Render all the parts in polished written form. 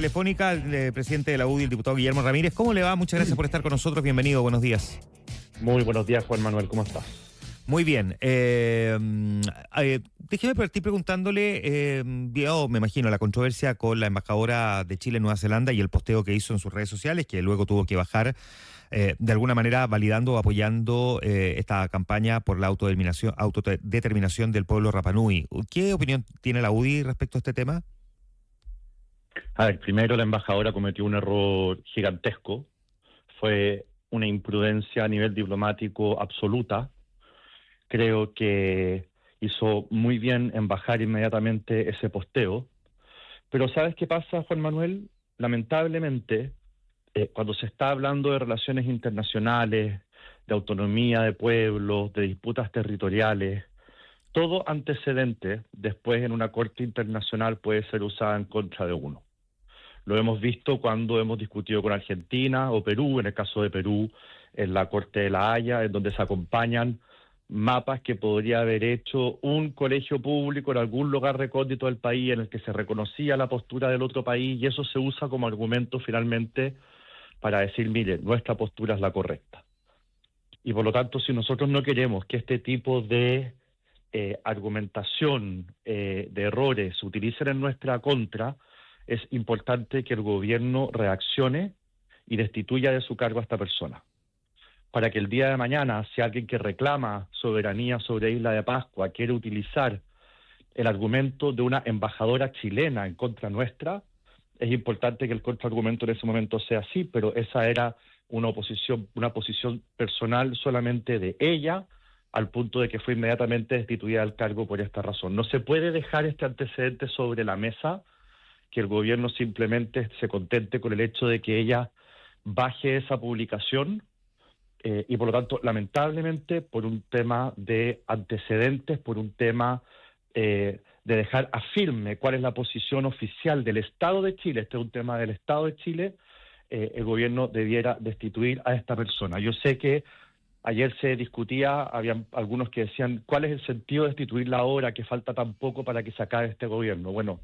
Telefónica, el presidente de la UDI, el diputado Guillermo Ramírez. ¿Cómo le va? Muchas gracias por estar con nosotros. Bienvenido, buenos días. Muy buenos días, Juan Manuel, ¿cómo estás? Muy bien. Déjeme partir preguntándole, vio, me imagino, la controversia con la embajadora de Chile en Nueva Zelanda y el posteo que hizo en sus redes sociales, que luego tuvo que bajar, de alguna manera validando o apoyando esta campaña por la autodeterminación del pueblo Rapa Nui. ¿Qué opinión tiene la UDI respecto a este tema? A ver, primero la embajadora cometió un error gigantesco, fue una imprudencia a nivel diplomático absoluta. Creo que hizo muy bien en bajar inmediatamente ese posteo, pero ¿sabes qué pasa, Juan Manuel? Lamentablemente, cuando se está hablando de relaciones internacionales, de autonomía de pueblos, de disputas territoriales, todo antecedente después en una corte internacional puede ser usada en contra de uno. Lo hemos visto cuando hemos discutido con Argentina o Perú, en el caso de Perú, en la Corte de la Haya, en donde se acompañan mapas que podría haber hecho un colegio público en algún lugar recóndito del país en el que se reconocía la postura del otro país, y eso se usa como argumento finalmente para decir, mire, nuestra postura es la correcta. Y por lo tanto, si nosotros no queremos que este tipo de argumentación de errores se utilicen en nuestra contra, es importante que el gobierno reaccione y destituya de su cargo a esta persona, para que el día de mañana, si alguien que reclama soberanía sobre Isla de Pascua quiere utilizar el argumento de una embajadora chilena en contra nuestra, es importante que el contraargumento en ese momento sea así, pero esa era una posición personal solamente de ella, al punto de que fue inmediatamente destituida del cargo por esta razón. No se puede dejar este antecedente sobre la mesa, que el gobierno simplemente se contente con el hecho de que ella baje esa publicación, y por lo tanto, lamentablemente, por un tema de antecedentes, por un tema de dejar a firme cuál es la posición oficial del Estado de Chile, este es un tema del Estado de Chile, el gobierno debiera destituir a esta persona. Yo sé que ayer se discutía, había algunos que decían, ¿cuál es el sentido de destituirla ahora, que falta tan poco para que se acabe este gobierno? Bueno,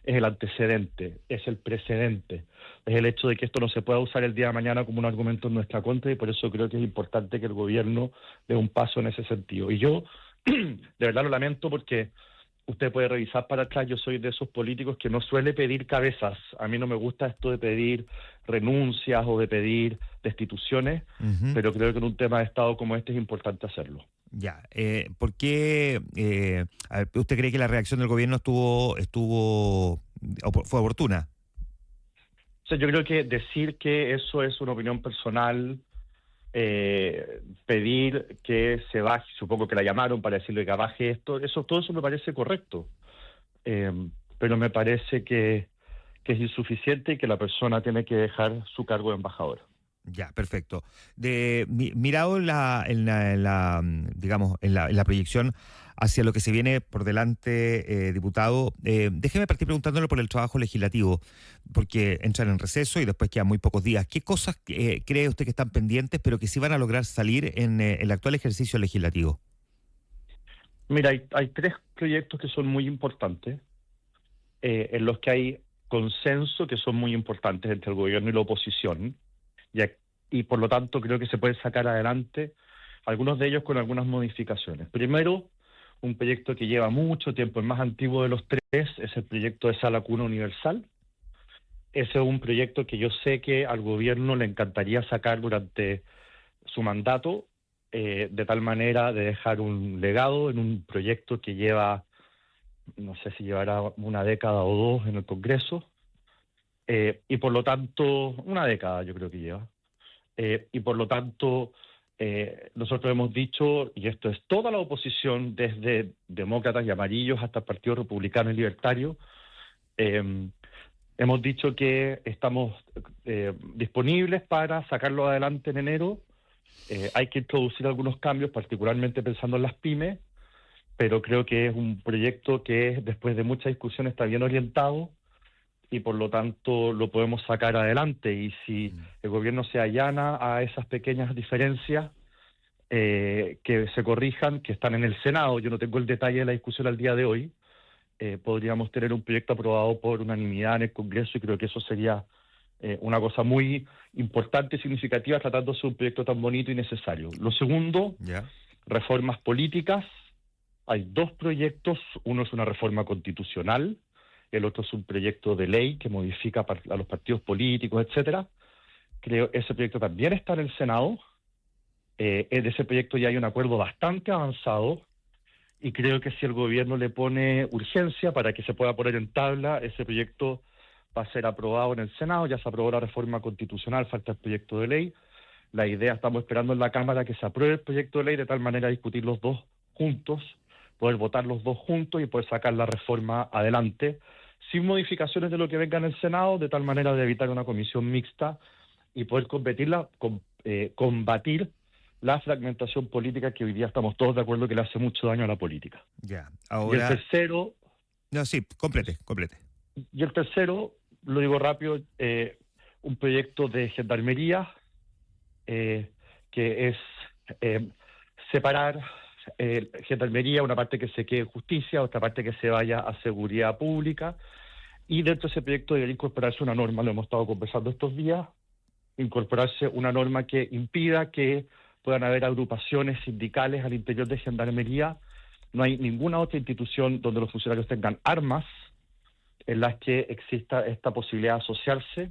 es el antecedente, es el precedente, es el hecho de que esto no se pueda usar el día de mañana como un argumento en nuestra contra, y por eso creo que es importante que el gobierno dé un paso en ese sentido. Y yo de verdad lo lamento, porque usted puede revisar para atrás, yo soy de esos políticos que no suele pedir cabezas. A mí no me gusta esto de pedir renuncias o de pedir destituciones, pero creo que en un tema de Estado como este es importante hacerlo. Ya, ¿por qué a ver, usted cree que la reacción del gobierno fue oportuna? O sea, yo creo que decir que eso es una opinión personal, pedir que se baje, supongo que la llamaron para decirle que baje esto, todo eso me parece correcto, pero me parece que es insuficiente y que la persona tiene que dejar su cargo de embajador. Ya, perfecto. Mirado digamos, en la proyección hacia lo que se viene por delante, diputado, déjeme partir preguntándole por el trabajo legislativo, porque entran en receso y después quedan muy pocos días. ¿Qué cosas cree usted que están pendientes, pero que sí van a lograr salir en el actual ejercicio legislativo? Mira, hay tres proyectos que son muy importantes, en los que hay consenso, que son muy importantes entre el gobierno y la oposición. Y por lo tanto creo que se pueden sacar adelante algunos de ellos con algunas modificaciones. Primero, un proyecto que lleva mucho tiempo, el más antiguo de los tres, es el proyecto de Sala Cuna Universal. Ese es un proyecto que yo sé que al gobierno le encantaría sacar durante su mandato, de tal manera de dejar un legado en un proyecto que lleva, no sé si llevará una década o dos en el Congreso, y por lo tanto, una década yo creo que lleva. Y por lo tanto, nosotros hemos dicho, y esto es toda la oposición, desde demócratas y amarillos hasta el Partido Republicano y Libertario, hemos dicho que estamos disponibles para sacarlo adelante en enero. Hay que introducir algunos cambios, particularmente pensando en las pymes, pero creo que es un proyecto que después de mucha discusión está bien orientado, y por lo tanto lo podemos sacar adelante. Y si el gobierno se allana a esas pequeñas diferencias, que se corrijan, que están en el Senado, yo no tengo el detalle de la discusión al día de hoy, podríamos tener un proyecto aprobado por unanimidad en el Congreso, y creo que eso sería una cosa muy importante y significativa, tratándose de un proyecto tan bonito y necesario. Lo segundo, Ya. reformas políticas. Hay dos proyectos, uno es una reforma constitucional, el otro es un proyecto de ley que modifica a los partidos políticos, etcétera. Creo que ese proyecto también está en el Senado. En ese proyecto ya hay un acuerdo bastante avanzado, y creo que si el gobierno le pone urgencia para que se pueda poner en tabla, ese proyecto va a ser aprobado en el Senado. Ya se aprobó la reforma constitucional, falta el proyecto de ley. La idea, estamos esperando en la Cámara que se apruebe el proyecto de ley, de tal manera a discutir los dos juntos, poder votar los dos juntos y poder sacar la reforma adelante, sin modificaciones de lo que venga en el Senado, de tal manera de evitar una comisión mixta y poder combatir la fragmentación política que hoy día estamos todos de acuerdo que le hace mucho daño a la política. Ya. Y el Ahora. tercero, No, sí, complete. lo digo rápido, un proyecto de gendarmería, que es separar gendarmería, una parte que se quede en justicia, otra parte que se vaya a seguridad pública, y dentro de ese proyecto debería incorporarse una norma, lo hemos estado conversando estos días, incorporarse una norma que impida que puedan haber agrupaciones sindicales al interior de gendarmería. No hay ninguna otra institución donde los funcionarios tengan armas en las que exista esta posibilidad de asociarse,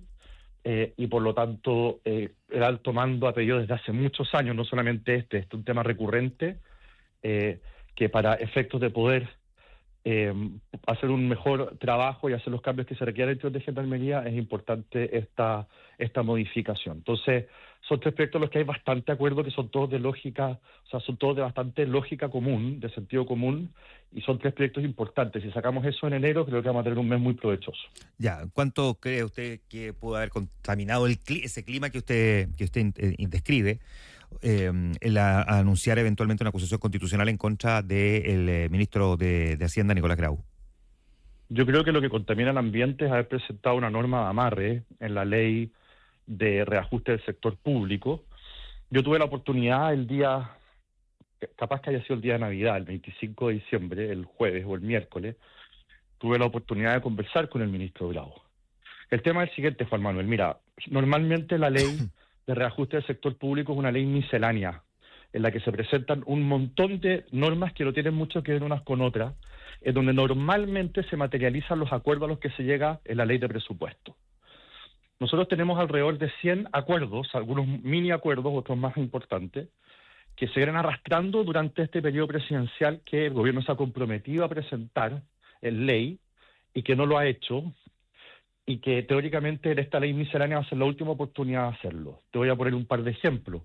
y por lo tanto el alto mando ha pedido desde hace muchos años, no solamente este es un tema recurrente, que para efectos de poder hacer un mejor trabajo y hacer los cambios que se requieren dentro de gendarmería, es importante esta modificación. Entonces, son tres proyectos en los que hay bastante acuerdo, que son todos de lógica, o sea, son todos de bastante lógica común, de sentido común, y son tres proyectos importantes. Si sacamos eso en enero, creo que vamos a tener un mes muy provechoso. Ya, ¿cuánto cree usted que pudo haber contaminado ese clima que usted describe el anunciar eventualmente una acusación constitucional en contra del ministro de Hacienda, Nicolás Grau? Yo creo que lo que contamina el ambiente es haber presentado una norma de amarre en la ley de reajuste del sector público. Yo tuve la oportunidad el día, capaz que haya sido el día de Navidad, el 25 de diciembre, el jueves o el miércoles, tuve la oportunidad de conversar con el ministro Grau. El tema es el siguiente, Juan Manuel. Mira, normalmente la ley de reajuste del sector público es una ley miscelánea, en la que se presentan un montón de normas que no tienen mucho que ver unas con otras, en donde normalmente se materializan los acuerdos a los que se llega en la ley de presupuesto. Nosotros tenemos alrededor de 100 acuerdos, algunos mini acuerdos, otros más importantes, que se vienen arrastrando durante este periodo presidencial, que el gobierno se ha comprometido a presentar en ley y que no lo ha hecho, y que teóricamente en esta ley miscelánea va a ser la última oportunidad de hacerlo. Te voy a poner un par de ejemplos.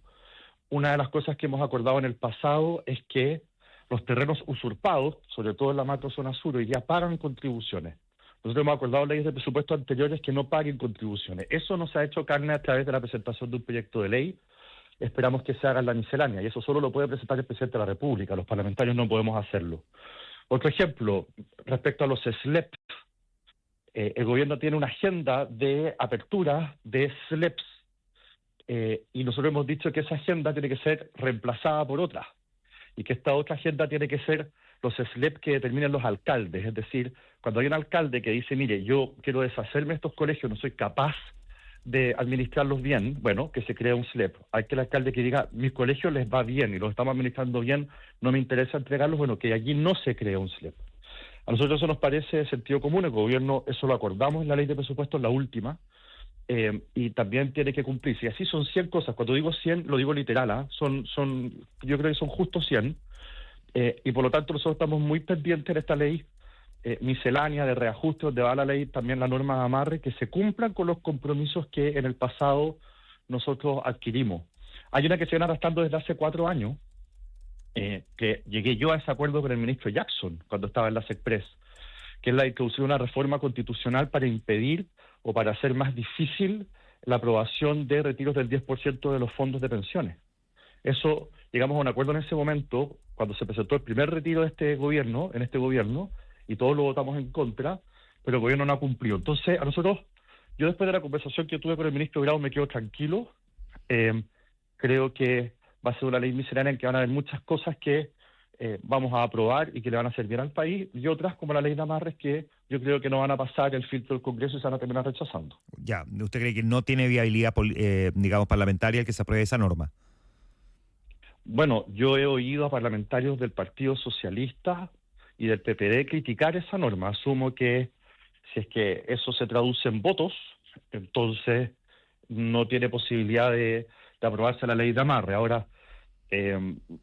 Una de las cosas que hemos acordado en el pasado es que los terrenos usurpados, sobre todo en la macrozona sur, hoy día pagan contribuciones. Nosotros hemos acordado leyes de presupuesto anteriores que no paguen contribuciones. Eso no se ha hecho carne a través de la presentación de un proyecto de ley. Esperamos que se haga en la miscelánea, y eso solo lo puede presentar el presidente de la República. Los parlamentarios no podemos hacerlo. Otro ejemplo, respecto a los SLEP. El gobierno tiene una agenda de apertura de SLEPs, y nosotros hemos dicho que esa agenda tiene que ser reemplazada por otra, y que esta otra agenda tiene que ser los SLEP que determinen los alcaldes. Es decir, cuando hay un alcalde que dice, mire, yo quiero deshacerme de estos colegios, no soy capaz de administrarlos bien, bueno, que se crea un SLEP. Hay que el alcalde que diga, mis colegios les va bien y los estamos administrando bien, no me interesa entregarlos, bueno, que allí no se crea un SLEP. A nosotros eso nos parece de sentido común. El gobierno, eso lo acordamos en la ley de presupuestos, la última, y también tiene que cumplirse. Y así son 100 cosas. Cuando digo 100, lo digo literal, ¿eh? Yo creo que son justo 100, y por lo tanto nosotros estamos muy pendientes de esta ley miscelánea de reajuste, donde va la ley, también la norma de amarre, que se cumplan con los compromisos que en el pasado nosotros adquirimos. Hay una que se viene arrastrando desde hace 4 años, que llegué yo a ese acuerdo con el ministro Jackson cuando estaba en la SECPRES, que es la introducción de una reforma constitucional para impedir o para hacer más difícil la aprobación de retiros del 10% de los fondos de pensiones. Eso, llegamos a un acuerdo en ese momento, cuando se presentó el primer retiro de este gobierno, y todos lo votamos en contra, pero el gobierno no ha cumplido. Entonces, a nosotros, yo después de la conversación que tuve con el ministro Grau me quedo tranquilo. Creo que va a ser una ley miscelánea en que van a haber muchas cosas que vamos a aprobar y que le van a hacer bien al país, y otras, como la ley de amarres, que yo creo que no van a pasar el filtro del Congreso y se van a terminar rechazando. Ya, ¿usted cree que no tiene viabilidad, digamos, parlamentaria el que se apruebe esa norma? Bueno, yo he oído a parlamentarios del Partido Socialista y del PPD criticar esa norma. Asumo que si es que eso se traduce en votos, entonces no tiene posibilidad de aprobarse la ley de amarre. Ahora,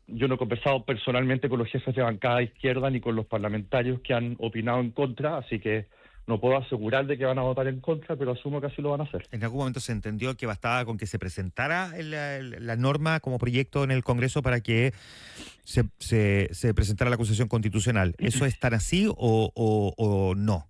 yo no he conversado personalmente con los jefes de bancada de izquierda ni con los parlamentarios que han opinado en contra, así que no puedo asegurar de que van a votar en contra, pero asumo que así lo van a hacer. En algún momento se entendió que bastaba con que se presentara la norma como proyecto en el Congreso para que se presentara la acusación constitucional. ¿Eso es tan así o no?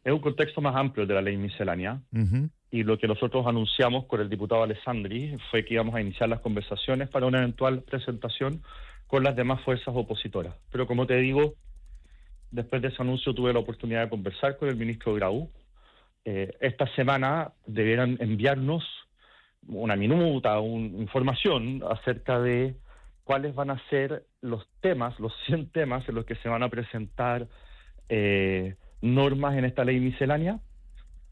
Es un contexto más amplio de la ley miscelánea. Uh-huh. Y lo que nosotros anunciamos con el diputado Alessandri fue que íbamos a iniciar las conversaciones para una eventual presentación con las demás fuerzas opositoras. Pero como te digo, después de ese anuncio tuve la oportunidad de conversar con el ministro Grau. Esta semana debieran enviarnos una minuta, información acerca de cuáles van a ser los temas, los 100 temas en los que se van a presentar normas en esta ley miscelánea.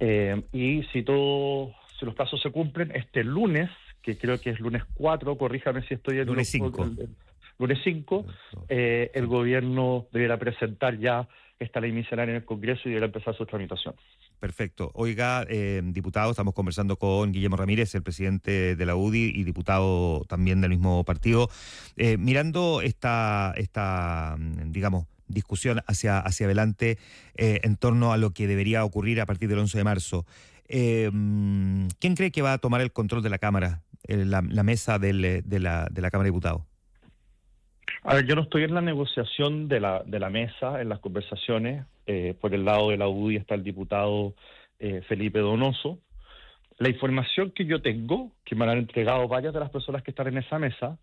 Y si los plazos se cumplen, este lunes, que creo que es lunes 4, corríjame si estoy en lunes 5. Lunes 5, el gobierno deberá presentar ya esta ley miscelánea en el Congreso y deberá empezar su tramitación. Perfecto. Oiga, diputado, estamos conversando con Guillermo Ramírez, el presidente de la UDI y diputado también del mismo partido. Mirando esta digamos, discusión hacia adelante en torno a lo que debería ocurrir a partir del 11 de marzo, ¿quién cree que va a tomar el control de la Cámara, la mesa de la Cámara de Diputados? A ver, yo no estoy en la negociación de la mesa, en las conversaciones. Por el lado de la UDI está el diputado Felipe Donoso. La información que yo tengo, que me han entregado varias de las personas que están en esa mesa,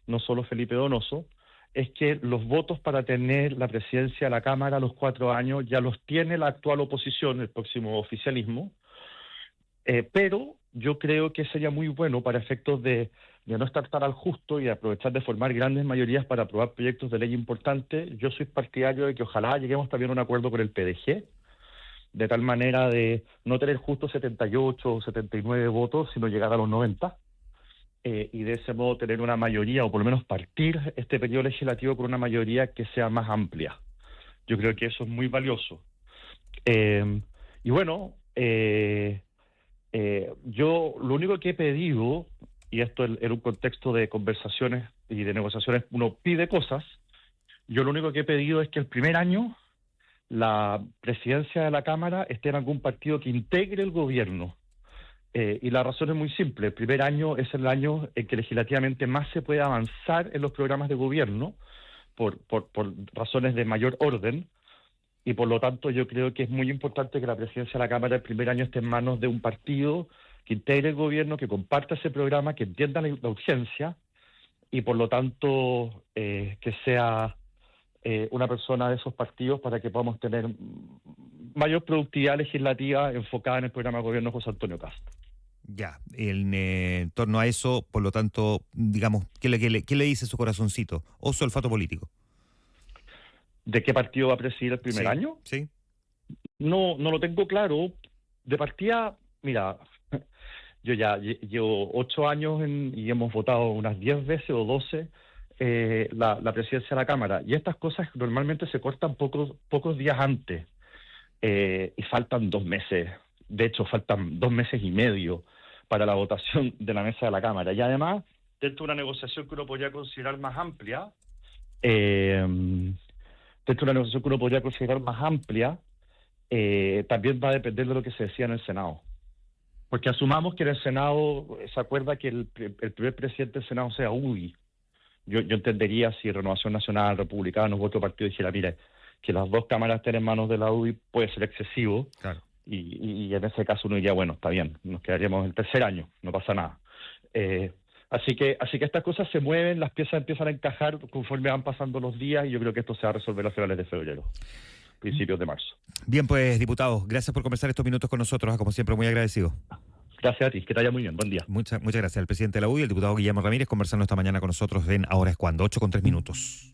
no solo Felipe Donoso, es que los votos para tener la presidencia de la Cámara a los 4 años ya los tiene la actual oposición, el próximo oficialismo, pero yo creo que sería muy bueno para efectos de no estar tan al justo y aprovechar de formar grandes mayorías para aprobar proyectos de ley importantes. Yo soy partidario de que ojalá lleguemos también a un acuerdo con el PDG, de tal manera de no tener justo 78 o 79 votos, sino llegar a los 90, y de ese modo tener una mayoría, o por lo menos partir este periodo legislativo con una mayoría que sea más amplia. Yo creo que eso es muy valioso. Y bueno, yo lo único que he pedido, y esto en un contexto de conversaciones y de negociaciones, uno pide cosas, yo lo único que he pedido es que el primer año la presidencia de la Cámara esté en algún partido que integre el gobierno. Y la razón es muy simple. El primer año es el año en que legislativamente más se puede avanzar en los programas de gobierno por razones de mayor orden, y por lo tanto yo creo que es muy importante que la presidencia de la Cámara el primer año esté en manos de un partido que integre el gobierno, que comparta ese programa, que entienda la urgencia, y por lo tanto que sea una persona de esos partidos para que podamos tener mayor productividad legislativa enfocada en el programa de gobierno de José Antonio Cast. Ya, en torno a eso, por lo tanto, digamos, ¿qué le dice su corazoncito o su olfato político? ¿De qué partido va a presidir el primer año? Sí. No lo tengo claro. De partida, mira, yo ya llevo 8 años y hemos votado unas 10 veces o 12 la presidencia de la Cámara, y estas cosas normalmente se cortan pocos días antes, y faltan 2 meses. De hecho, faltan 2 meses y medio para la votación de la mesa de la Cámara. Y además, dentro de una negociación que uno podría considerar más amplia, también va a depender de lo que se decía en el Senado. Porque asumamos que en el Senado se acuerda que el primer presidente del Senado sea UDI. Yo entendería si Renovación Nacional, Republicanos u otro partido dijera, mire, que las 2 cámaras estén en manos de la UDI puede ser excesivo. Claro. Y en ese caso uno diría, bueno, está bien, nos quedaríamos en el tercer año, no pasa nada. Así que estas cosas se mueven, las piezas empiezan a encajar conforme van pasando los días, y yo creo que esto se va a resolver a finales de febrero, principios de marzo. Bien, pues, diputado, gracias por conversar estos minutos con nosotros, como siempre, muy agradecido. Gracias a ti, que te vaya muy bien, buen día. Muchas gracias. El presidente de la UDI, el diputado Guillermo Ramírez, conversando esta mañana con nosotros en Ahora es Cuando, 8:03 minutos.